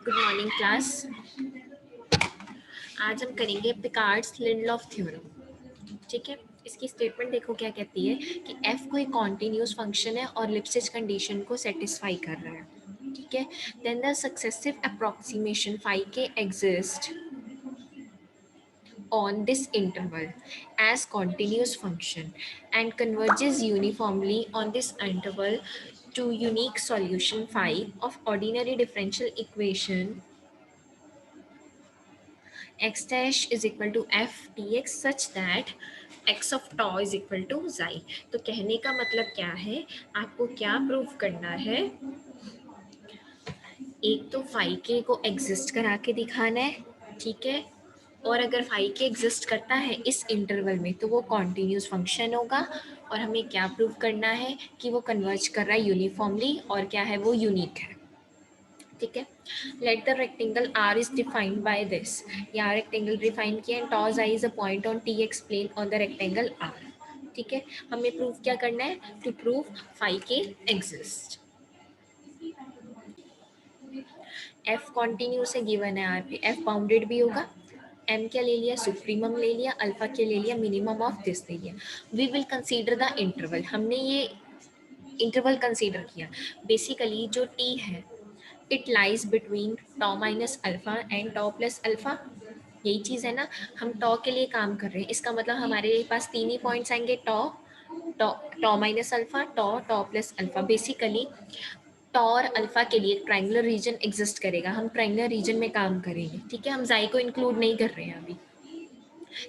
Good morning class. आज हम करेंगे पिकार्ड्स लिंडलॉफ थ्योरम। ठीक है, इसकी स्टेटमेंट देखो क्या कहती है कि f कोई कॉन्टिन्यूस फंक्शन है और लिप्सिज कंडीशन को सेटिस्फाई कर रहा है। ठीक है, then the successive approximation phi k exist on this interval as continuous function and converges uniformly on this interval to unique solution phi of ordinary differential equation x dash is equal to f dx such that x of tau is equal to xi। तो कहने का मतलब क्या है, आपको क्या prove करना है? एक तो फाई के को एग्जिस्ट करा के दिखाना है, ठीक है, और अगर फाई के एग्जिस्ट करता है इस इंटरवल में तो वो कॉन्टिन्यूस फंक्शन होगा। और हमें क्या प्रूव करना है कि वो कन्वर्ज कर रहा है यूनिफॉर्मली और क्या है, वो यूनिक है। ठीक है, let the rectangle R is defined by this. यहाँ रेक्टेंगल डिफाइन किया एंड टॉस आई is a point on t x plane on the rectangle R. ठीक है, हमें प्रूव क्या करना है? To prove phi k exist. F continuous है, गिवन है आर पे, एफ बाउंडेड भी होगा। एम क्या ले लिया? सुप्रीमम ले लिया। अल्फा क्या ले लिया? मिनिमम ऑफ दिस ले लिया। We will consider the interval. हमने ये इंटरवल कंसीडर किया। बेसिकली जो टी है it lies between tau minus alpha and tau plus alpha. यही चीज़ है ना, हम टॉ के लिए काम कर रहे हैं। इसका मतलब हमारे पास तीन ही पॉइंट्स आएंगे, टॉ टॉ टॉ माइनस अल्फा, टॉ टॉ प्लस अल्फा। बेसिकली टॉ और अल्फा के लिए ट्रायंगुलर रीजन एग्जिस्ट करेगा, हम ट्रायंगुलर रीजन में काम करेंगे। ठीक है, हम जाई को इंक्लूड नहीं कर रहे हैं अभी।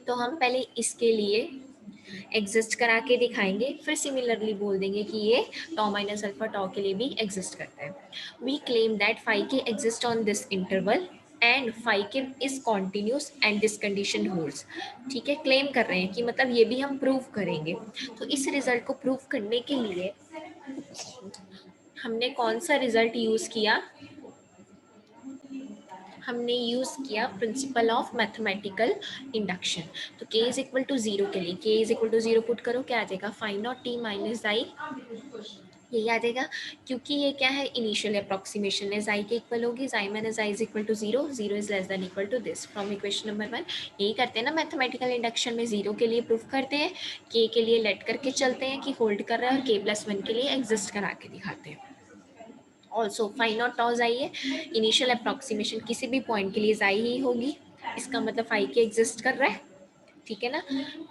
तो हम पहले इसके लिए एग्जिस्ट करा के दिखाएंगे, फिर सिमिलरली बोल देंगे कि ये टॉ माइनस अल्फा टॉ के लिए भी एग्जिस्ट करता है। We claim that phi k exist on this interval and phi k is continuous and this condition holds. ठीक है, क्लेम कर रहे हैं कि मतलब ये भी हम प्रूव करेंगे। तो इस रिजल्ट को प्रूव करने के लिए हमने कौन सा रिजल्ट यूज किया? हमने यूज किया प्रिंसिपल ऑफ मैथमेटिकल इंडक्शन। तो k इज इक्वल टू 0 के लिए k is equal to 0 put करो, क्या आ जाएगा? फाई नॉट t माइनस आई, यही आ जाएगा। क्योंकि ये क्या है, इनिशियल अप्रोक्सीमेशन है, जाई के इक्वल होगी, xi minus xi is equal to 0, 0 is less than equal to this from equation number 1। यही करते हैं ना मैथमेटिकल इंडक्शन में, 0 के लिए प्रूफ करते हैं, k के लिए लेट करके चलते हैं कि होल्ड कर रहा है, और k प्लस 1 के लिए एग्जिस्ट करा के दिखाते हैं। ऑल्सो फाई नॉट टॉ जाई है, इनिशियल अप्रोक्सीमेशन किसी भी पॉइंट के लिए जाई ही होगी, इसका मतलब फाई के एग्जिस्ट कर रहा है। ठीक है ना,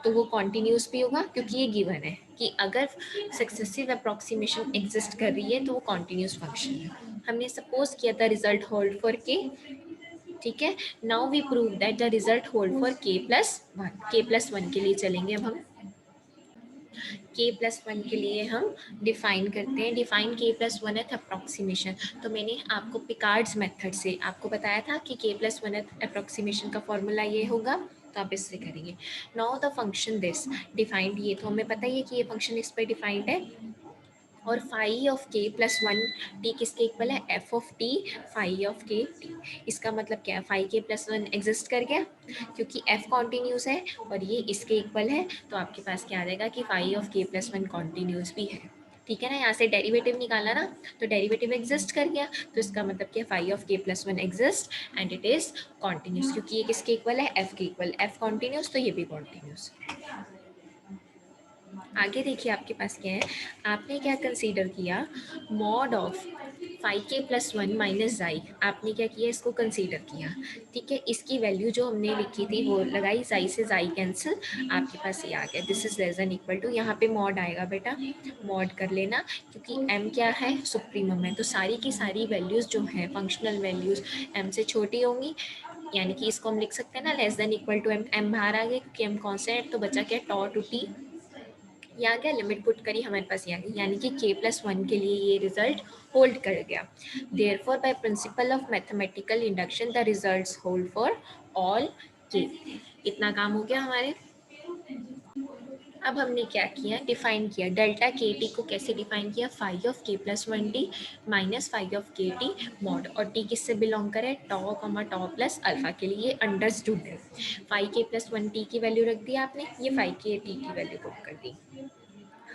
तो वो कॉन्टिन्यूस भी होगा क्योंकि ये गिवन है कि अगर सक्सेसिव अप्रोक्सीमेशन एग्जिस्ट कर रही है तो वो कॉन्टिन्यूस फंक्शन है। हमने सपोज किया था रिजल्ट होल्ड फॉर के। ठीक है, now we prove that the result hold for k plus 1। K plus 1 के लिए चलेंगे अब हम। k प्लस 1 के लिए हम डिफाइन करते हैं, डिफाइन k प्लस 1 एथ अप्रोक्सीमेशन। तो मैंने आपको पिकार्ड्स मेथड से आपको बताया था कि k प्लस 1 एथ अप्रोक्सीमेशन का फॉर्मूला ये होगा, तो आप इससे करेंगे। Now the function this defined, ये तो हमें पता ही है कि ये फंक्शन इस पर डिफाइंड है। और phi of k plus 1 t किसके इक्वल है? f of t phi of k t। इसका मतलब क्या है? फाई k प्लस 1 एग्जिस्ट कर गया क्योंकि f कॉन्टिन्यूस है और ये इसके इक्वल है, तो आपके पास क्या आ जाएगा कि phi of k plus 1 continuous भी है। ठीक है ना, यहाँ से डेरिवेटिव निकाला ना, तो डेरिवेटिव एग्जिस्ट कर गया, तो इसका मतलब क्या? Phi of k plus 1 exist and it is continuous, क्योंकि ये किसके इक्वल है? f के इक्वल। f कॉन्टिन्यूस तो ये भी कॉन्टिन्यूस। आगे देखिए आपके पास क्या है, आपने क्या कंसीडर किया? मॉड ऑफ फाई के प्लस 1 माइनस जाई, आपने क्या किया? इसको कंसीडर किया। ठीक है, इसकी वैल्यू जो हमने लिखी थी वो लगाई, जाई से जाई कैंसिल, आपके पास ये आ गया, this is less than equal to. यहाँ पे मॉड आएगा बेटा, मॉड कर लेना, क्योंकि m क्या है? सुप्रीमम है, तो सारी की सारी वैल्यूज़ जो हैं फंक्शनल वैल्यूज़ m से छोटी होंगी, यानी कि इसको हम लिख सकते हैं ना less than equal to m बाहर आ गया क्योंकि m कॉन्स्टेंट, तो बचा क्या? टॉ टू टी। या क्या लिमिट पुट करी, हमारे पास ये आ गई, यानी कि k प्लस 1 के लिए ये रिजल्ट होल्ड कर गया। Therefore by principle of mathematical induction the results hold for all k। इतना काम हो गया हमारे। अब हमने क्या किया? डिफाइन किया डेल्टा के टी को। कैसे डिफाइन किया? Phi of k plus 1 t minus phi of k t mod, और टी किससे बिलोंग करे? टॉ कमा टॉ प्लस अल्फा के लिए अंडरस्टूड है। फाई k प्लस 1 टी की वैल्यू रख दी आपने, ये फाई k टी की वैल्यू पुट कर दी।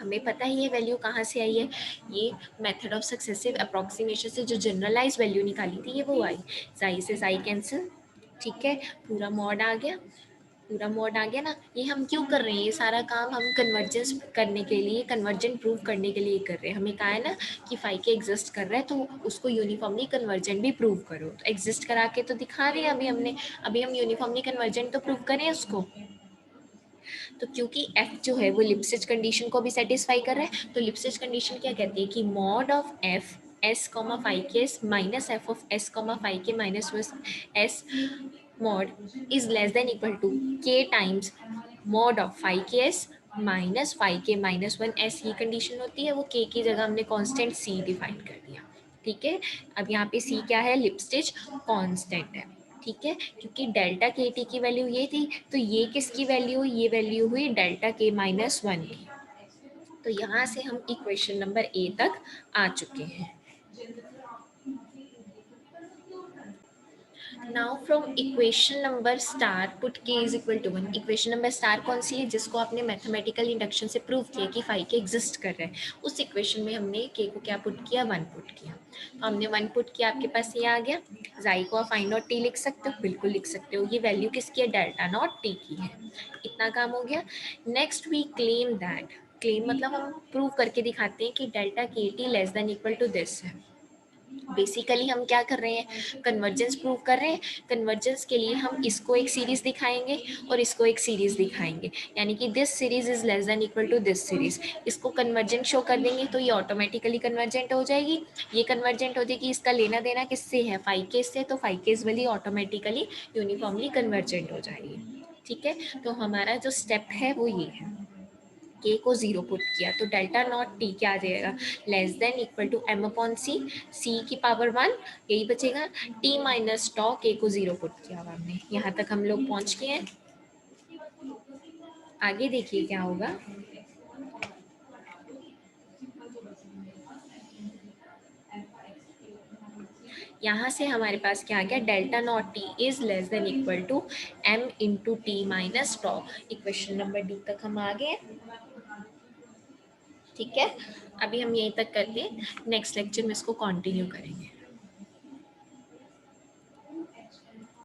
हमें पता है ये वैल्यू कहाँ से आई है, ये मेथड ऑफ सक्सेसिव अप्रोक्सीमेशन से जो जनरलाइज वैल्यू निकाली थी ये वो आई, साई से साई कैंसिल, ठीक है, पूरा मॉड आ गया, पूरा मोड आ गया ना। ये हम क्यों कर रहे हैं, ये सारा काम हम कन्वर्जेंस करने के लिए, कन्वर्जेंट प्रूव करने के लिए कर रहे हैं। हमें कहा है ना कि फाई के एग्जिस्ट कर रहा है तो उसको यूनिफॉर्मली कन्वर्जेंट भी प्रूव करो, तो एग्जिस्ट करा के तो दिखा रहे हैं अभी हम यूनिफॉर्मली कन्वर्जेंट तो प्रूव करें उसको। तो क्योंकि f जो है वो लिप्सिज कंडीशन को भी सेटिस्फाई कर रहा है, तो लिप्सिज कंडीशन क्या कहती है कि mod of f s comma phi k s minus f of s comma phi k minus s mod is less than equal to k times mod of phi k s minus phi k minus one s, ये condition होती है, वो k की जगह हमने constant c define कर दिया, ठीक है। अब यहाँ पे c क्या है, लिप्स्टिज कांस्टेंट है, ठीक है, क्योंकि डेल्टा के टी की वैल्यू ये थी, तो ये किसकी वैल्यू हुई, ये वैल्यू हुई डेल्टा के माइनस वन की। तो यहाँ से हम इक्वेशन नंबर ए तक आ चुके हैं। Now from equation number star put k is equal to one. Equation number star कौन सी है, जिसको आपने मैथमेटिकल इंडक्शन से प्रूव किया कि फाई के एग्जिस्ट कर रहे हैं, उस इक्वेशन में हमने के को क्या पुट किया, वन पुट किया। तो हमने वन पुट किया, आपके पास ये आ गया, जाई को आप फाई नॉट टी लिख सकते हो, बिल्कुल लिख सकते हो, ये वैल्यू किसकी है, डेल्टा नॉट टी की है। इतना काम हो गया। Next we claim that, claim मतलब हम प्रूव करके दिखाते हैं कि delta k t less than equal to this है। बेसिकली हम क्या कर रहे हैं, कन्वर्जेंस प्रूव कर रहे हैं। कन्वर्जेंस के लिए हम इसको एक सीरीज दिखाएंगे और इसको एक सीरीज दिखाएंगे, यानी कि this series is less than equal to this series, इसको कन्वर्जेंट शो कर देंगे तो ये ऑटोमेटिकली कन्वर्जेंट हो जाएगी। ये कन्वर्जेंट हो जाएगी, इसका लेना देना किससे है, फाई केस से, तो फाई केस वाली ऑटोमेटिकली यूनिफॉर्मली कन्वर्जेंट हो जाएगी, ठीक है। तो हमारा जो स्टेप है वो ये है, के को जीरो पुट किया तो डेल्टा नॉट टी क्या आ जाएगा, less than equal to M upon C, C की पावर वन, यही बचेगा, टी माइनस टॉ, के को जीरो पुट किया हुआ हमने। यहाँ तक हम लोग पहुँच गए हैं, आगे देखिए क्या होगा। यहाँ से हमारे पास क्या आ गया, delta naught t is less than equal to M into t minus tau. Equation number D तक हम आ गए, ठीक है। अभी हम यहीं तक करके नेक्स्ट लेक्चर में इसको कंटिन्यू करेंगे।